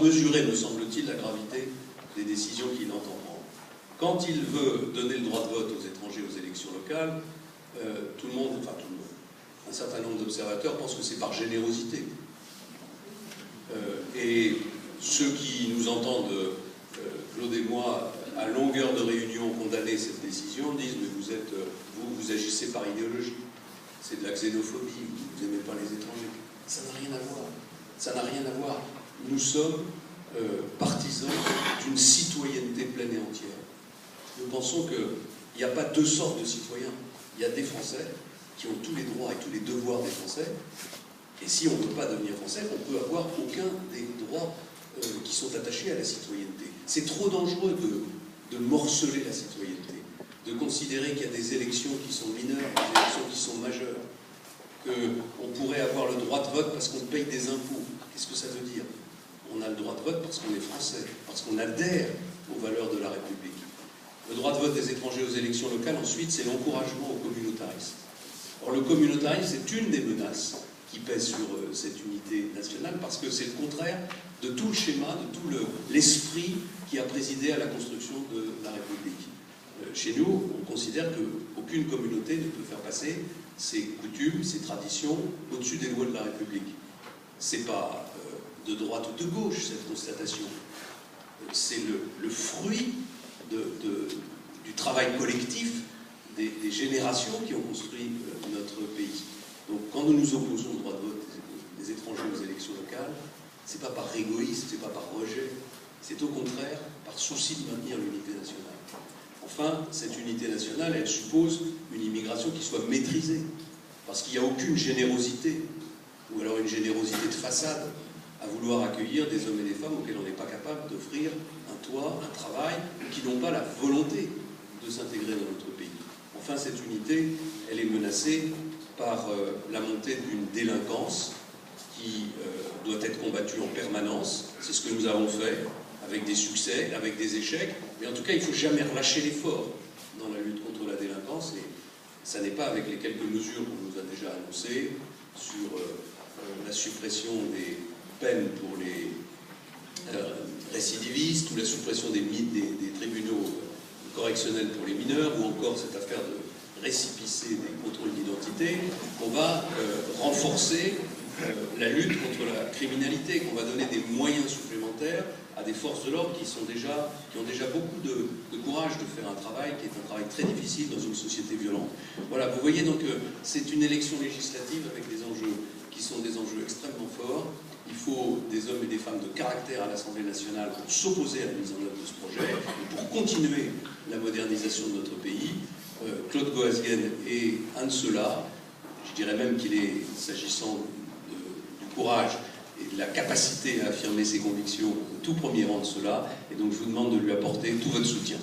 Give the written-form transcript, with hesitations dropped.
mesurer, me semble-t-il, la gravité des décisions qu'il entend prendre. Quand il veut donner le droit de vote aux étrangers aux élections locales, tout le monde, un certain nombre d'observateurs pensent que c'est par générosité. Et ceux qui nous entendent, Claude et moi, à longueur de réunion condamner cette décision, disent mais vous agissez par idéologie, c'est de la xénophobie, vous n'aimez pas les étrangers. Ça n'a rien à voir. Ça n'a rien à voir. Nous sommes partisans d'une citoyenneté pleine et entière. Nous pensons qu'il n'y a pas deux sortes de citoyens. Il y a des Français qui ont tous les droits et tous les devoirs des Français. Et si on ne peut pas devenir Français, on ne peut avoir aucun des droits qui sont attachés à la citoyenneté. C'est trop dangereux de morceler la citoyenneté, de considérer qu'il y a des élections qui sont mineures, des élections qui sont majeures, qu'on pourrait avoir le droit de vote parce qu'on paye des impôts. Qu'est-ce que ça veut dire? On a le droit de vote parce qu'on est français, parce qu'on adhère aux valeurs de la République. Le droit de vote des étrangers aux élections locales, ensuite, c'est l'encouragement au communautarisme. Or, le communautarisme, c'est une des menaces qui pèse sur cette unité nationale, parce que c'est le contraire de tout le schéma, de tout l'esprit qui a présidé à la construction de la République. Chez nous, on considère qu'aucune communauté ne peut faire passer ses coutumes, ses traditions au-dessus des lois de la République. C'est pas de droite ou de gauche, cette constatation. C'est le fruit du travail collectif des générations qui ont construit notre pays. Donc quand nous nous opposons au droit de vote des étrangers aux élections locales, c'est pas par égoïsme, c'est pas par rejet, c'est au contraire par souci de maintenir l'unité nationale. Enfin, cette unité nationale, elle suppose une immigration qui soit maîtrisée, parce qu'il n'y a aucune générosité, ou alors une générosité de façade, à vouloir accueillir des hommes et des femmes auxquels on n'est pas capable d'offrir un toit, un travail, ou qui n'ont pas la volonté de s'intégrer dans notre pays. Enfin, cette unité, elle est menacée par la montée d'une délinquance qui doit être combattue en permanence. C'est ce que nous avons fait, avec des succès, avec des échecs, mais en tout cas, il ne faut jamais relâcher l'effort dans la lutte contre la délinquance, et ça n'est pas avec les quelques mesures qu'on nous a déjà annoncées sur la suppression des peines pour les récidivistes, ou la suppression des tribunaux correctionnels pour les mineurs, ou encore cette affaire de récipicé des contrôles d'identité, qu'on va renforcer la lutte contre la criminalité, qu'on va donner des moyens supplémentaires à des forces de l'ordre qui ont déjà beaucoup de courage de faire un travail qui est un travail très difficile dans une société violente. Voilà, vous voyez donc c'est une élection législative avec des enjeux qui sont des enjeux extrêmement forts. Il faut des hommes et des femmes de caractère à l'Assemblée nationale pour s'opposer à la mise en œuvre de ce projet et pour continuer la modernisation de notre pays. Claude Goasguen est un de ceux-là. Je dirais même qu'il est, s'agissant du courage et de la capacité à affirmer ses convictions, au tout premier rang de ceux-là. Et donc je vous demande de lui apporter tout votre soutien.